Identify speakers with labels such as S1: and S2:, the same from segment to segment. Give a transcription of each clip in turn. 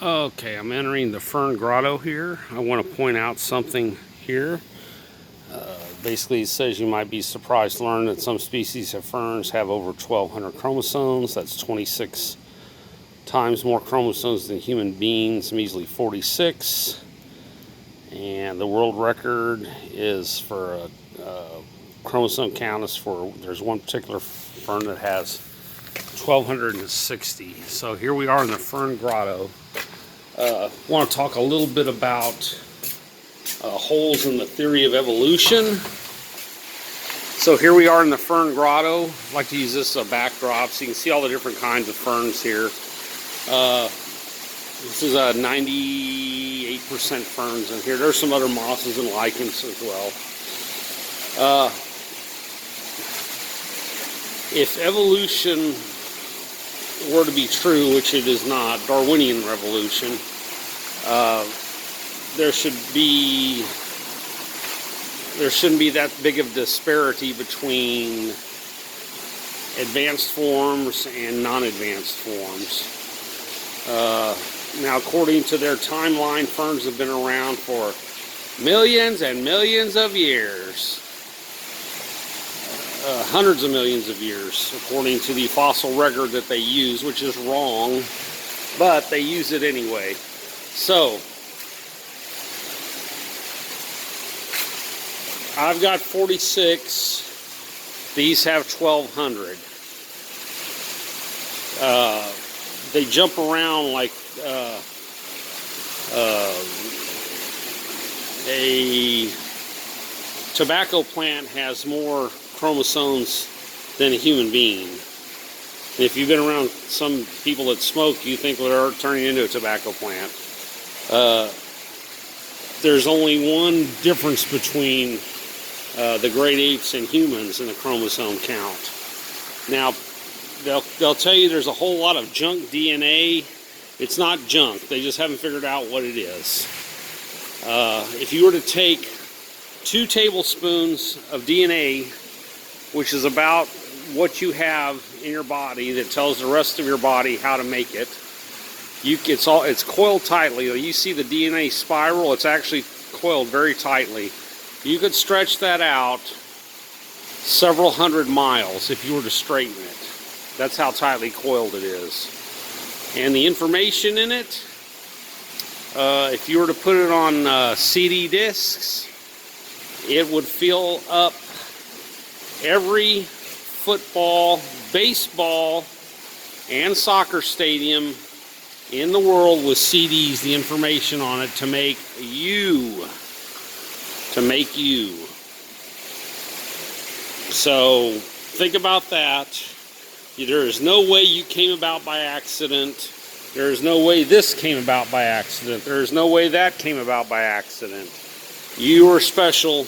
S1: Okay, I'm entering the Fern Grotto here. I want to point out something here. Basically, it says you might be surprised to learn that some species of ferns have over 1,200 chromosomes. That's 26 times more chromosomes than human beings, measly 46. And the world record is for a chromosome count is for, there's one particular fern that has 1,260. So here we are in the Fern Grotto. Want to talk a little bit about holes in the theory of evolution. So here we are in the Fern Grotto. I'd like to use this as a backdrop so you can see all the different kinds of ferns here. This is a 98% ferns in here. There's some other mosses and lichens as well. If evolution were to be true, which it is not, Darwinian revolution, there shouldn't be that big of disparity between advanced forms and non-advanced forms. Now, according to their timeline, ferns have been around for millions and millions of years. Hundreds of millions of years, according to the fossil record that they use, which is wrong, but they use it anyway. So, I've got 46. These have 1,200. They jump around like a tobacco plant has more chromosomes than a human being. And if you've been around some people that smoke, you think they're turning into a tobacco plant. There's only one difference between the great apes and humans in the chromosome count. Now, they'll tell you there's a whole lot of junk DNA. It's not junk. They just haven't figured out what it is. If you were to take 2 tablespoons of DNA, which is about what you have in your body that tells the rest of your body how to make it. It's coiled tightly. You see the DNA spiral, it's actually coiled very tightly. You could stretch that out several hundred miles if you were to straighten it. That's how tightly coiled it is. And the information in it, if you were to put it on CD discs, it would fill up every football, baseball, and soccer stadium in the world with CDs, the information on it to make you. So think about that. There is no way you came about by accident. There is no way this came about by accident. There is no way that came about by accident. You are special,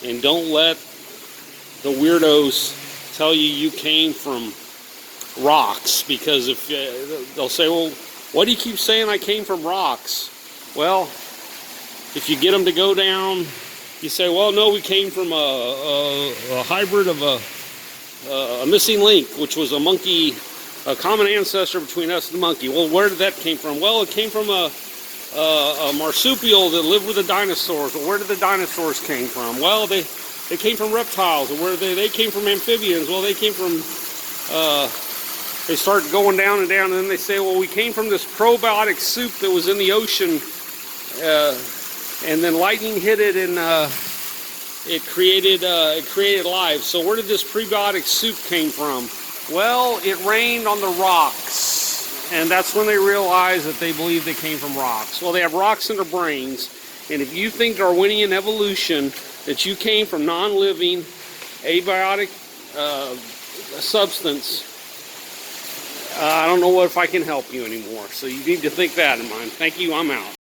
S1: and don't let the weirdos tell you came from rocks, because if they'll say, well, why do you keep saying I came from rocks? Well, if you get them to go down, you say, well, no, we came from a hybrid of a missing link, which was a monkey, a common ancestor between us and the monkey. Well, where did that came from? Well, it came from a marsupial that lived with the dinosaurs. Well, where did the dinosaurs came from? Well, they came from reptiles. And where they came from amphibians. Well, they came from, they start going down and down, and then they say, well, we came from this probiotic soup that was in the ocean, and then lightning hit it, and it created life. So where did this prebiotic soup came from? Well, it rained on the rocks, and that's when they realized that they believe they came from rocks. Well, they have rocks in their brains, and if you think Darwinian evolution, that you came from non-living, abiotic substance, I don't know if I can help you anymore. So you need to think that in mind. Thank you, I'm out.